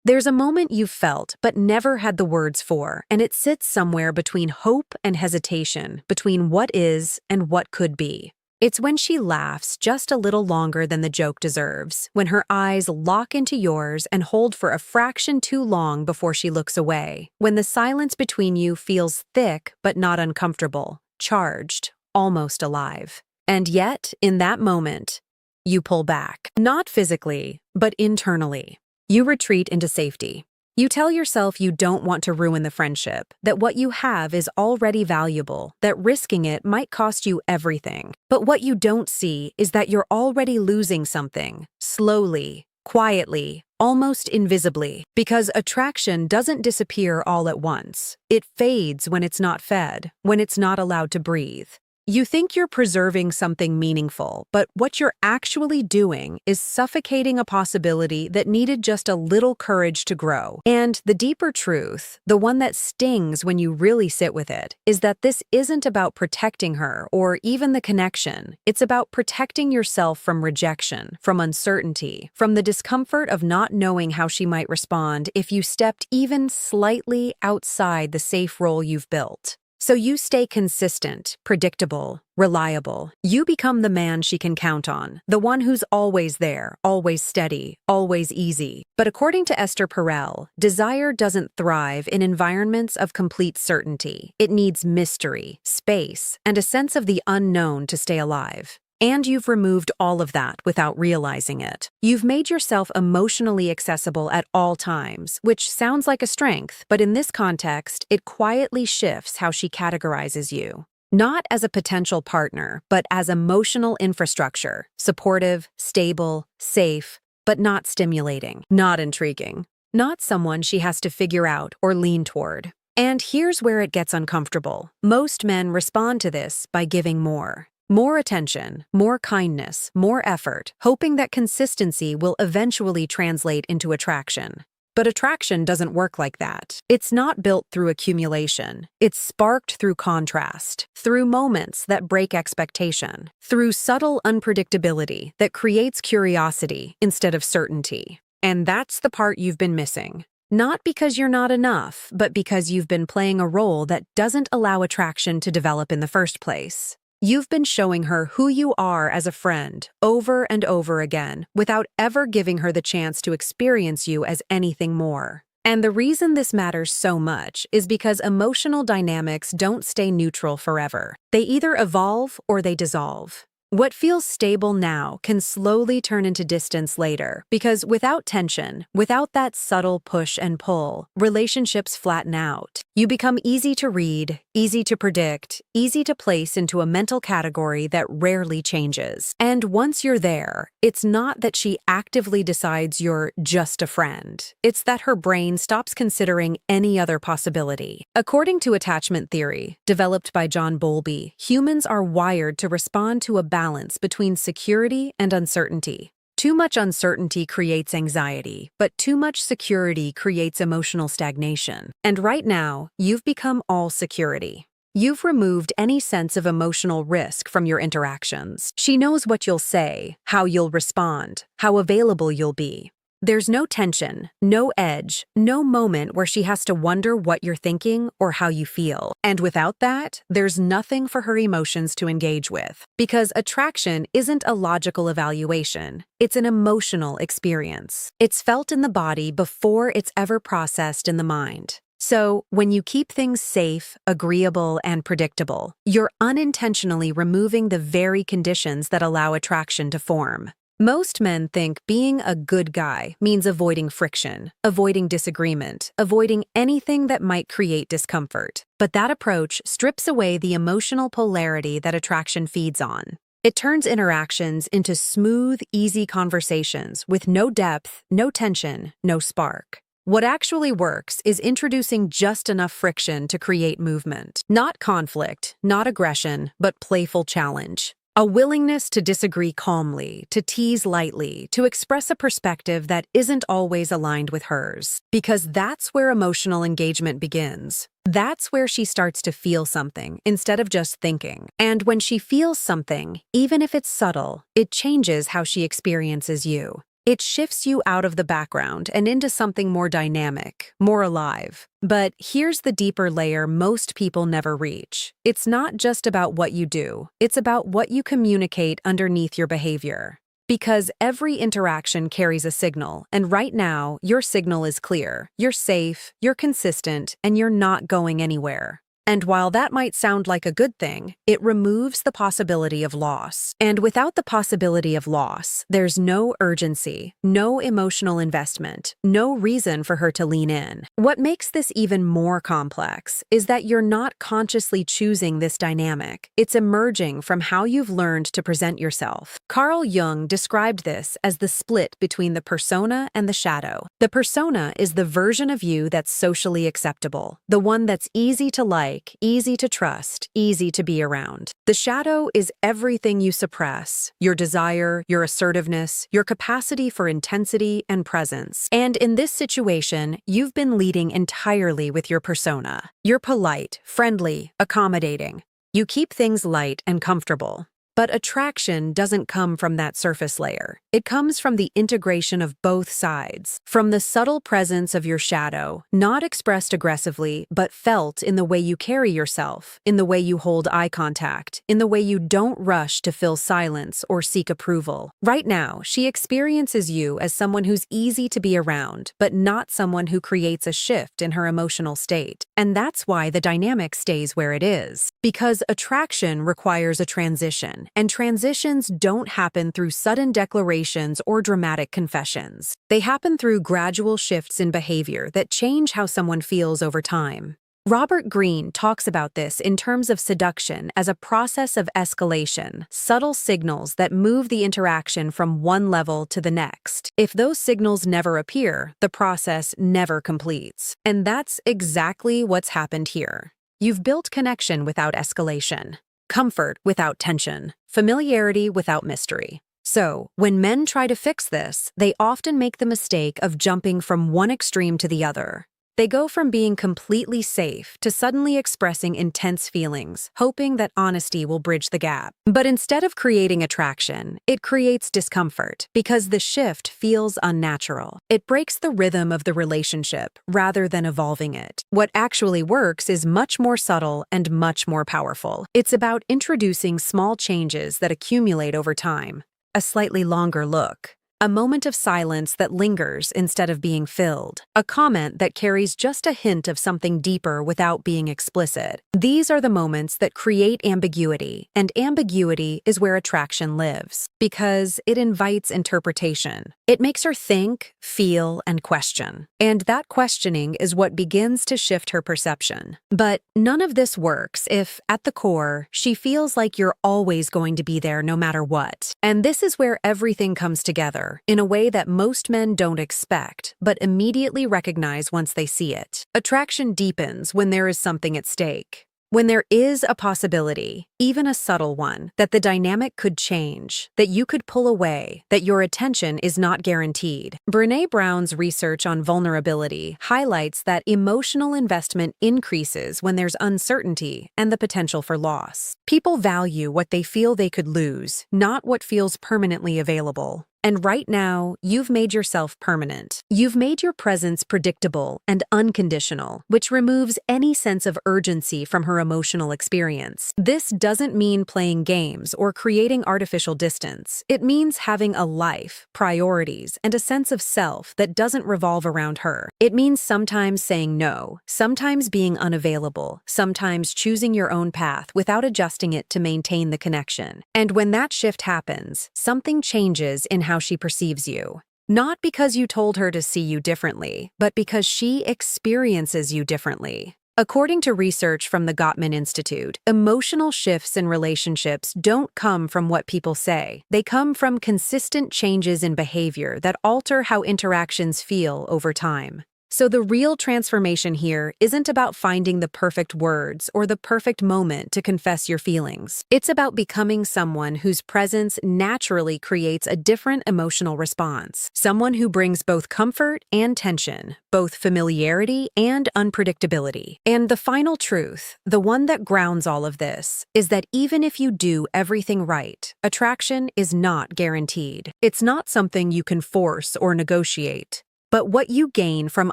There's a moment you've felt but never had the words for, and it sits somewhere between hope and hesitation, between what is and what could be. It's when she laughs just a little longer than the joke deserves, when her eyes lock into yours and hold for a fraction too long before she looks away, when the silence between you feels thick but not uncomfortable, charged, almost alive. And yet, in that moment, you pull back, not physically, but internally. You retreat into safety. You tell yourself you don't want to ruin the friendship, that what you have is already valuable, that risking it might cost you everything. But what you don't see is that you're already losing something, slowly, quietly, almost invisibly, because attraction doesn't disappear all at once. It fades when it's not fed, when it's not allowed to breathe. You think you're preserving something meaningful, but what you're actually doing is suffocating a possibility that needed just a little courage to grow. And the deeper truth, the one that stings when you really sit with it, is that this isn't about protecting her or even the connection. It's about protecting yourself from rejection, from uncertainty, from the discomfort of not knowing how she might respond if you stepped even slightly outside the safe role you've built. So you stay consistent, predictable, reliable. You become the man she can count on, the one who's always there, always steady, always easy. But according to Esther Perel, desire doesn't thrive in environments of complete certainty. It needs mystery, space, and a sense of the unknown to stay alive. And you've removed all of that without realizing it. You've made yourself emotionally accessible at all times, which sounds like a strength, but in this context, it quietly shifts how she categorizes you. Not as a potential partner, but as emotional infrastructure, supportive, stable, safe, but not stimulating, not intriguing, not someone she has to figure out or lean toward. And here's where it gets uncomfortable. Most men respond to this by giving more. More attention, more kindness, more effort, hoping that consistency will eventually translate into attraction. But attraction doesn't work like that. It's not built through accumulation. It's sparked through contrast, through moments that break expectation, through subtle unpredictability that creates curiosity instead of certainty. And that's the part you've been missing. Not because you're not enough, but because you've been playing a role that doesn't allow attraction to develop in the first place. You've been showing her who you are as a friend over and over again without ever giving her the chance to experience you as anything more. And the reason this matters so much is because emotional dynamics don't stay neutral forever. They either evolve or they dissolve. What feels stable now can slowly turn into distance later, because without tension, without that subtle push and pull, relationships flatten out. You become easy to read, easy to predict, easy to place into a mental category that rarely changes. And once you're there, it's not that she actively decides you're just a friend. It's that her brain stops considering any other possibility. According to attachment theory, developed by John Bowlby, humans are wired to respond to a balance between security and uncertainty. Too much uncertainty creates anxiety, but too much security creates emotional stagnation. And right now, you've become all security. You've removed any sense of emotional risk from your interactions. She knows what you'll say, how you'll respond, how available you'll be. There's no tension, no edge, no moment where she has to wonder what you're thinking or how you feel. And without that, there's nothing for her emotions to engage with. Because attraction isn't a logical evaluation, it's an emotional experience. It's felt in the body before it's ever processed in the mind. So, when you keep things safe, agreeable, and predictable, you're unintentionally removing the very conditions that allow attraction to form. Most men think being a good guy means avoiding friction, avoiding disagreement, avoiding anything that might create discomfort. But that approach strips away the emotional polarity that attraction feeds on. It turns interactions into smooth, easy conversations with no depth, no tension, no spark. What actually works is introducing just enough friction to create movement. Not conflict, not aggression, but playful challenge. A willingness to disagree calmly, to tease lightly, to express a perspective that isn't always aligned with hers. Because that's where emotional engagement begins. That's where she starts to feel something instead of just thinking. And when she feels something, even if it's subtle, it changes how she experiences you. It shifts you out of the background and into something more dynamic, more alive. But here's the deeper layer most people never reach. It's not just about what you do, it's about what you communicate underneath your behavior. Because every interaction carries a signal, and right now, your signal is clear. You're safe, you're consistent, and you're not going anywhere. And while that might sound like a good thing, it removes the possibility of loss. And without the possibility of loss, there's no urgency, no emotional investment, no reason for her to lean in. What makes this even more complex is that you're not consciously choosing this dynamic. It's emerging from how you've learned to present yourself. Carl Jung described this as the split between the persona and the shadow. The persona is the version of you that's socially acceptable, the one that's easy to like, easy to trust, easy to be around. The shadow is everything you suppress, your desire, your assertiveness, your capacity for intensity and presence. And in this situation, you've been leading entirely with your persona. You're polite, friendly, accommodating. You keep things light and comfortable. But attraction doesn't come from that surface layer. It comes from the integration of both sides, from the subtle presence of your shadow, not expressed aggressively, but felt in the way you carry yourself, in the way you hold eye contact, in the way you don't rush to fill silence or seek approval. Right now, she experiences you as someone who's easy to be around, but not someone who creates a shift in her emotional state. And that's why the dynamic stays where it is. Because attraction requires a transition. And transitions don't happen through sudden declarations or dramatic confessions. They happen through gradual shifts in behavior that change how someone feels over time. Robert Greene talks about this in terms of seduction as a process of escalation, subtle signals that move the interaction from one level to the next. If those signals never appear, the process never completes. And that's exactly what's happened here. You've built connection without escalation. Comfort without tension, familiarity without mystery. So, when men try to fix this, they often make the mistake of jumping from one extreme to the other. They go from being completely safe to suddenly expressing intense feelings, hoping that honesty will bridge the gap. But instead of creating attraction, it creates discomfort because the shift feels unnatural. It breaks the rhythm of the relationship rather than evolving it. What actually works is much more subtle and much more powerful. It's about introducing small changes that accumulate over time. A slightly longer look. A moment of silence that lingers instead of being filled. A comment that carries just a hint of something deeper without being explicit. These are the moments that create ambiguity, and ambiguity is where attraction lives, because it invites interpretation. It makes her think, feel, and question. And that questioning is what begins to shift her perception. But none of this works if, at the core, she feels like you're always going to be there no matter what. And this is where everything comes together, in a way that most men don't expect, but immediately recognize once they see it. Attraction deepens when there is something at stake. When there is a possibility, even a subtle one, that the dynamic could change, that you could pull away, that your attention is not guaranteed. Brené Brown's research on vulnerability highlights that emotional investment increases when there's uncertainty and the potential for loss. People value what they feel they could lose, not what feels permanently available. And right now, you've made yourself permanent. You've made your presence predictable and unconditional, which removes any sense of urgency from her emotional experience. This doesn't mean playing games or creating artificial distance. It means having a life, priorities, and a sense of self that doesn't revolve around her. It means sometimes saying no, sometimes being unavailable, sometimes choosing your own path without adjusting it to maintain the connection. And when that shift happens, something changes in how she perceives you. Not because you told her to see you differently, but because she experiences you differently. According to research from the Gottman Institute, emotional shifts in relationships don't come from what people say. They come from consistent changes in behavior that alter how interactions feel over time. So the real transformation here isn't about finding the perfect words or the perfect moment to confess your feelings. It's about becoming someone whose presence naturally creates a different emotional response. Someone who brings both comfort and tension, both familiarity and unpredictability. And the final truth, the one that grounds all of this, is that even if you do everything right, attraction is not guaranteed. It's not something you can force or negotiate. But what you gain from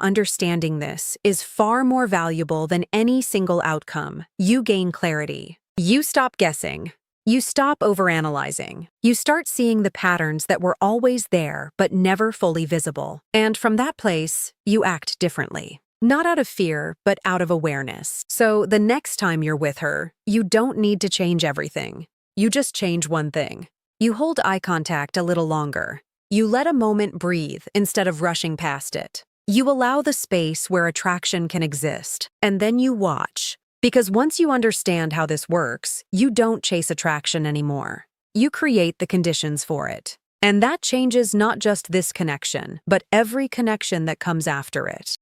understanding this is far more valuable than any single outcome. You gain clarity. You stop guessing. You stop overanalyzing. You start seeing the patterns that were always there but never fully visible. And from that place, you act differently. Not out of fear, but out of awareness. So the next time you're with her, you don't need to change everything. You just change one thing. You hold eye contact a little longer. You let a moment breathe instead of rushing past it. You allow the space where attraction can exist, and then you watch. Because once you understand how this works, you don't chase attraction anymore. You create the conditions for it. And that changes not just this connection, but every connection that comes after it.